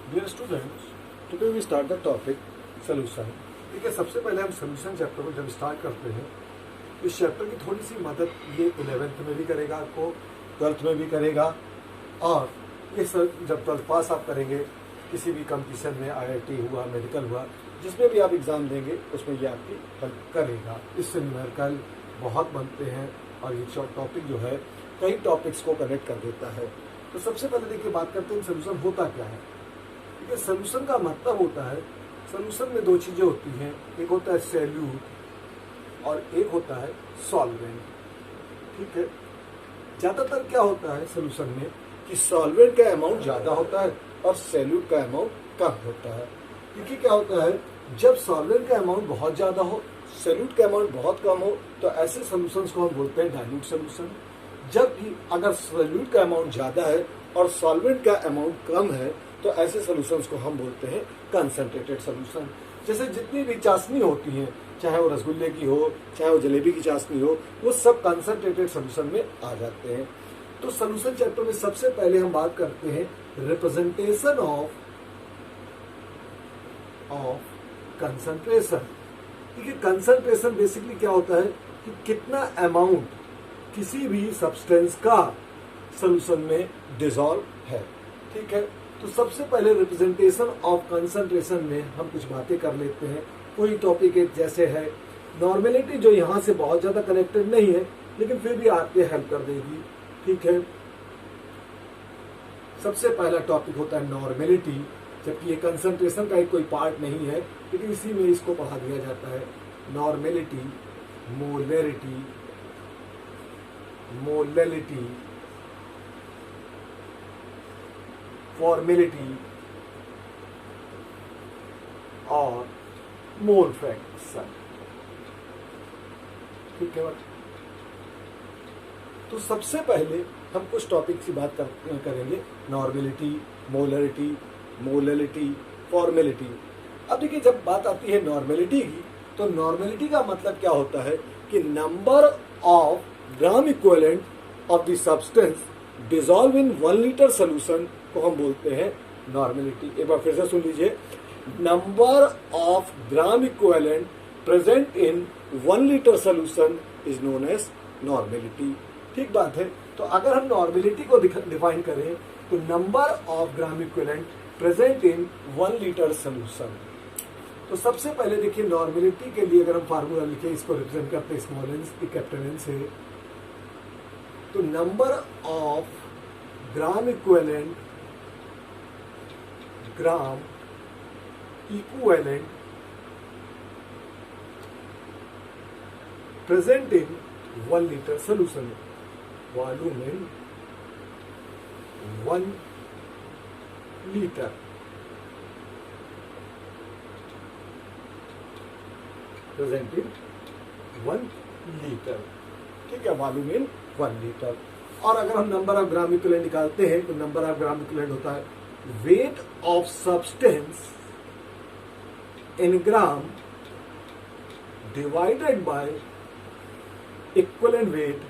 Dear students, today we start the topic solution. ठीक है, सबसे पहले हम सोल्यूशन चैप्टर को जब स्टार्ट करते हैं, इस चैप्टर की थोड़ी सी मदद ये 11th में भी करेगा आपको, 12th में भी करेगा, और ये सर जब 12th पास आप करेंगे किसी भी कंपटीशन में, IIT हुआ, मेडिकल हुआ, जिसमें भी आप एग्ज़ाम देंगे उसमें ये आपकी हेल्प करेगा। इससे न्यूमेरिकल बहुत बनते हैं और ये शॉर्ट टॉपिक जो है कई टॉपिक्स को कनेक्ट कर देता है। तो सबसे पहले देखिए बात करते हैं सोल्यूशन होता क्या है। ठीक है, सोल्यूशन का मतलब होता है, सोल्यूशन में दो चीज़ें होती हैं, एक होता है सॉल्यूट और एक होता है सॉल्वेंट। ठीक है, ज़्यादातर क्या होता है सोल्यूशन में कि सॉल्वेंट का अमाउंट ज़्यादा होता है और सॉल्यूट का अमाउंट कम होता है। क्योंकि क्या होता है, जब सॉल्वेंट का अमाउंट बहुत ज़्यादा हो, सॉल्यूट का अमाउंट बहुत कम हो, तो ऐसे सोल्यूशंस को हम बोलते हैं डाइल्यूट सोल्यूशन। जबकि अगर सॉल्यूट का अमाउंट ज़्यादा है और सॉल्वेंट का अमाउंट कम है, तो ऐसे सोल्यूशंस को हम बोलते हैं कंसंट्रेटेड सोल्यूशन। जैसे जितनी भी चाशनी होती हैं, चाहे वो रसगुल्ले की हो, चाहे वो जलेबी की चाशनी हो, वो सब कंसंट्रेटेड सोल्यूशन में आ जाते हैं। तो सोल्यूशन चैप्टर में सबसे पहले हम बात करते हैं रिप्रेजेंटेशन ऑफ कंसंट्रेशन। ठीक है, कंसंट्रेशन बेसिकली क्या होता है कि कितना अमाउंट किसी भी सब्सटेंस का सोल्यूशन में डिसॉल्व है। ठीक है, तो सबसे पहले रिप्रेजेंटेशन ऑफ कंसंट्रेशन में हम कुछ बातें कर लेते हैं। कोई टॉपिक एक जैसे है नॉर्मेलिटी, जो यहाँ से बहुत ज्यादा कनेक्टेड नहीं है लेकिन फिर भी आपके हेल्प कर देगी। ठीक है, सबसे पहला टॉपिक होता है नॉर्मेलिटी, जबकि ये कंसंट्रेशन का एक कोई पार्ट नहीं है लेकिन इसी में इसको पढ़ा दिया जाता है। नॉर्मेलिटी, मोलरिटी, मोलैलिटी, फॉर्मेलिटी और मोल फ्रैक्शन। ठीक है, तो सबसे पहले हम कुछ टॉपिक की बात करेंगे, नॉर्मेलिटी, मोलरिटी, मोलैलिटी, फॉर्मेलिटी। अब देखिए, जब बात आती है नॉर्मेलिटी की, तो नॉर्मेलिटी का मतलब क्या होता है कि number of gram equivalent of the substance dissolve in 1 litre solution को हम बोलते हैं नॉर्मेलिटी। एक बार फिर से सुन लीजिए, number of gram equivalent present in 1 litre solution is known as normality. ठीक बात है। तो अगर हम नॉर्मेलिटी को डिफाइन करें तो number of gram equivalent present in 1 litre solution. तो सबसे पहले देखिए, नॉर्मेलिटी के लिए अगर हम फार्मूला लिखे, इसको रिप्रेजेंट करते हैं स्मॉल एन कैपिटल एन से, तो number of gram equivalent present in 1 litre solution, volume in 1 litre, present in 1 litre. ठीक है, वॉल्यूम इन 1 लीटर। और अगर हम नंबर ऑफ ग्राम इक्विवेलेंट निकालते हैं तो नंबर ऑफ ग्राम इक्विवेलेंट होता है wait of substance in gram divided by equivalent weight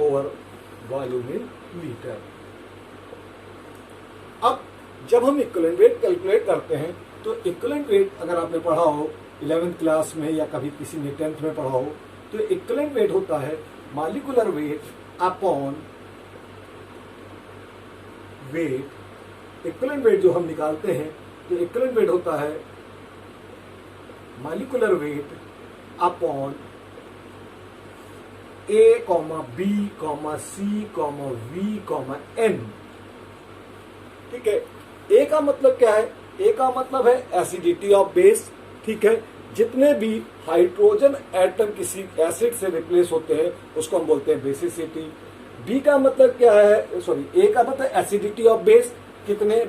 over volume in litre. अब जब हम इक्विवेलेंट वेट कैलकुलेट करते हैं तो इक्विवेलेंट वेट अगर आपने पढ़ा हो 11th क्लास में या कभी किसी ने 10th में पढ़ा हो, तो इक्विवेलेंट वेट होता है molecular weight upon weight. Equivalent weight जो हम निकालते हैं तो इक्विवेलेंट वेट होता है molecular weight upon A, B, C, V, N। ठीक है, A का मतलब क्या है? A का मतलब है एसिडिटी ऑफ बेस। ठीक है, जितने भी हाइड्रोजन एटम किसी एसिड से रिप्लेस होते हैं उसको हम बोलते हैं बेसिसिटी। B का मतलब क्या है? A का मतलब एसिडिटी ऑफ बेस, कितने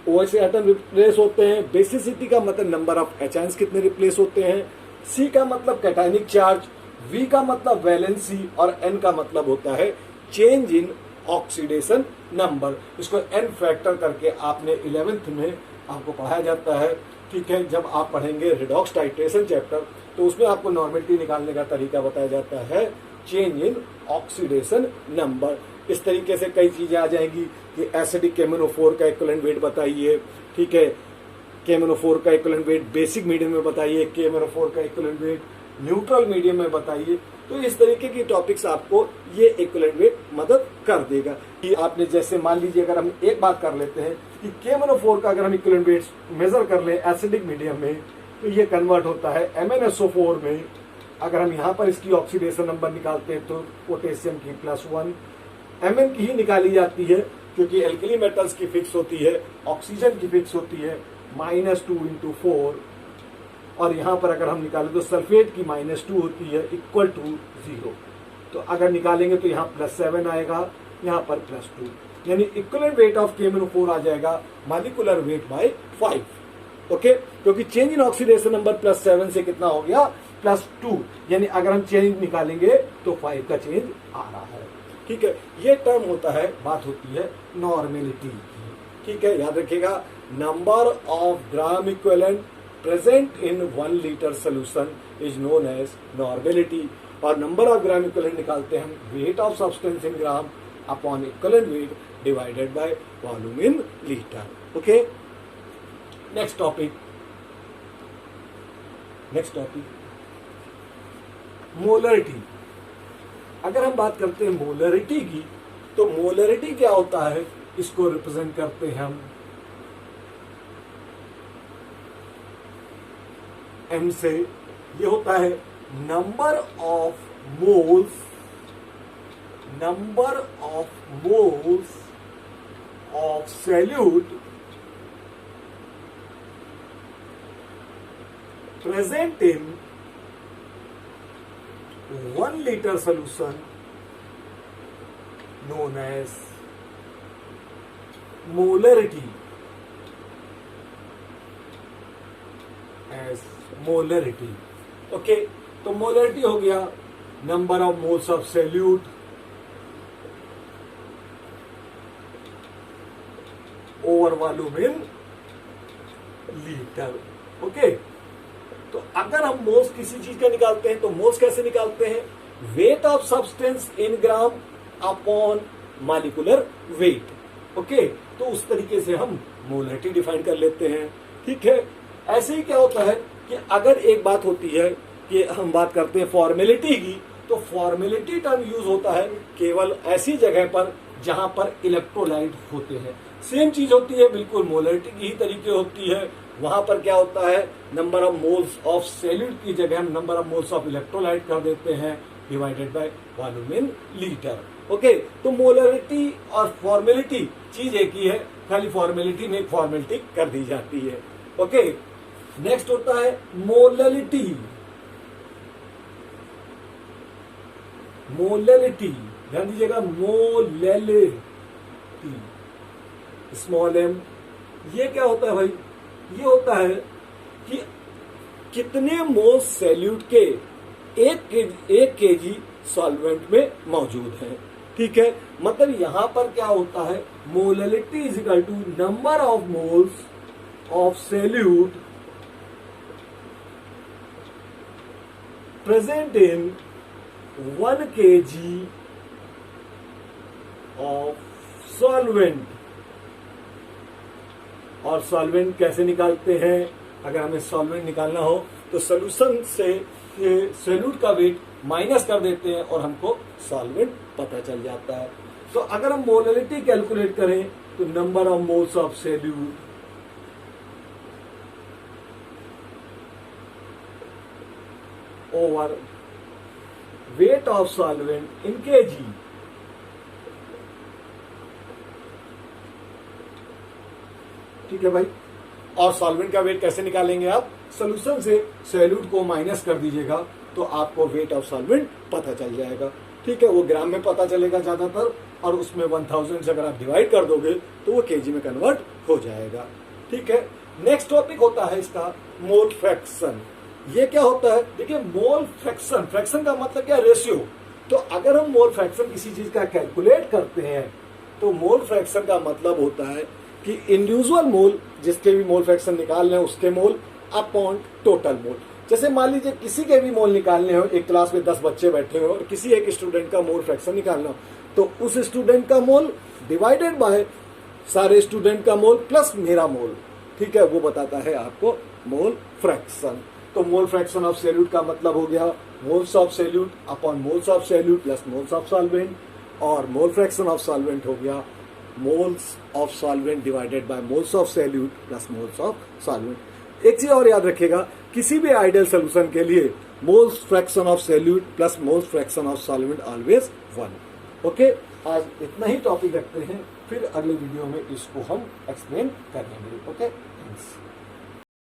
OH एटम रिप्लेस होते हैं। बेसिसिटी का मतलब नंबर ऑफ एचाइंस कितने रिप्लेस होते हैं। C का मतलब कैटायनिक चार्ज, V का मतलब वैलेंसी और N का मतलब होता है चेंज इन ऑक्सीडेशन नंबर। इसको N फैक्टर करके आपने 11th में आपको पढ़ाया जाता है। ठीक है, जब आप पढ़ेंगे रिडॉक्स टाइट्रेशन चैप्टर तो उसमें आपको नॉर्मेलिटी निकालने का तरीका बताया जाता है चेंज इन ऑक्सीडेशन नंबर। इस तरीके से कई चीजें आ जाएंगी कि एसिडिक KMnO4 का इक्विवेलेंट वेट बताइए, ठीक है, KMnO4 का इक्विवेलेंट वेट बेसिक मीडियम में बताइए, KMnO4 का इक्विवेलेंट वेट न्यूट्रल मीडियम में बताइए। तो इस तरीके की टॉपिक्स आपको ये इक्विवेलेंट वेट मदद कर देगा। कि आपने जैसे मान लीजिए अगर हम एक बात कर लेते हैं कि KMnO4 का अगर हम इक्विवेलेंट वेट मेजर कर ले एसिडिक मीडियम में, तो ये कन्वर्ट होता है MnSO4 में। अगर हम यहाँ पर इसकी ऑक्सीडेशन नंबर निकालते हैं तो पोटेशियम की +1, Mn की ही निकाली जाती है क्योंकि एल्कली मेटल्स की फिक्स होती है, ऑक्सीजन की फिक्स होती है -2 × 4। और यहाँ पर अगर हम निकालें तो सल्फेट की -2 होती है इक्वल टू 0। तो अगर निकालेंगे तो यहाँ +7 आएगा, यहाँ पर +2, यानी इक्विवेलेंट वेट ऑफ KMnO4 आ जाएगा मॉलिक्यूलर वेट बाय 5। ओके, क्योंकि चेंज इन ऑक्सीडेशन नंबर +7 से कितना हो गया +2, यानी अगर हम चेंज निकालेंगे तो 5 का चेंज आ रहा है। ठीक है, ये टर्म होता है, बात होती है नॉर्मेलिटी की। ठीक है, याद रखिएगा, number of gram equivalent present in 1 litre solution is known as normality. और नंबर ऑफ ग्राम इक्विवेलेंट निकालते हैं हम weight of substance in gram upon equivalent weight divided by volume in litre. Okay, next topic molarity. अगर हम बात करते हैं molarity की, तो मोलरिटी क्या होता है, इसको रिप्रेजेंट करते हैं हम M से। ये होता है number of moles of solute present in 1 liter solution known as molarity. Okay, तो मोलरिटी हो गया number of moles of solute over volume in litre. Okay, तो अगर हम मोल्स किसी चीज का निकालते हैं तो मोल्स कैसे निकालते हैं, wait of substance in gram upon molecular weight. Okay, तो उस तरीके से हम मोलरिटी डिफाइन कर लेते हैं। ठीक है, ऐसे ही क्या होता है कि अगर एक बात होती है कि हम बात करते हैं फॉर्मेलिटी की, तो फॉर्मेलिटी टर्म यूज होता है केवल ऐसी जगह पर जहां पर इलेक्ट्रोलाइट होते हैं। सेम चीज होती है, बिल्कुल मोलरिटी की ही तरीके होती है। वहां पर क्या होता है, number of moles of solute की जगह हम number of moles of electrolyte कर देते हैं divided by volume in litre. Okay, तो मोलरिटी और फॉर्मेलिटी चीज एक ही है, खाली फॉर्मेलिटी में फॉर्मेलिटी कर दी जाती है। ओके, नेक्स्ट होता है मोललिटी। ध्यान दीजिएगा, मोललिटी स्मॉल m। ये क्या होता है भाई, ये होता है कि कितने मोल्स सॉल्यूट के 1 kg सॉल्वेंट में मौजूद है। ठीक है, मतलब यहां पर क्या होता है, molality is equal to number of moles of solute present in 1 kg of solvent. और सॉल्वेंट कैसे निकालते हैं, अगर हमें सॉल्वेंट निकालना हो तो सोल्यूशन से सॉल्यूट का वेट माइनस कर देते हैं और हमको सॉल्वेंट पता चल जाता है। तो अगर हम मोलरिटी कैलकुलेट करें तो number of moles of solute over weight of solvent in kg। ठीक है भाई, और सॉल्वेंट का वेट कैसे निकालेंगे आप, सोल्यूशन से सॉल्यूट को माइनस कर दीजिएगा तो आपको वेट ऑफ सॉल्वेंट पता चल जाएगा। ठीक है, वो ग्राम में पता चलेगा ज्यादातर, और उसमें 1000 से अगर आप डिवाइड कर दोगे तो वो kg में कन्वर्ट हो जाएगा। ठीक है, नेक्स्ट टॉपिक होता है इसका मोल फ्रैक्शन। ये क्या होता है, देखिए मोल फ्रैक्शन का मतलब क्या, रेशियो। तो अगर हम मोल फ्रैक्शन किसी चीज का कैलकुलेट करते हैं तो मोल फ्रैक्शन का मतलब होता है कि इंडिविजुअल मोल, जिसके भी मोल फ्रैक्शन निकालने हैं उसके मोल अपॉन टोटल मोल। जैसे मान लीजिए किसी के भी मोल निकालने हो, एक क्लास में 10 बच्चे बैठे हो और किसी एक स्टूडेंट का मोल फ्रैक्शन निकालना हो, तो उस स्टूडेंट का मोल डिवाइडेड बाय सारे स्टूडेंट का मोल प्लस मेरा मोल, ठीक है, वो बताता है आपको मोल फ्रैक्शन। तो मोल फ्रैक्शन ऑफ सॉल्यूट का मतलब हो गया moles of solute upon moles of solute plus moles of solvent, और मोल फ्रैक्शन ऑफ सॉल्वेंट हो गया moles of solvent divided by moles of solute plus moles of solvent. एक चीज और याद रखिएगा, किसी भी आइडियल सोल्यूशन के लिए moles fraction of solute plus moles fraction of solvent always 1। Okay, आज इतना ही टॉपिक रखते हैं, फिर अगले वीडियो में इसको हम एक्सप्लेन करेंगे। Okay, thanks.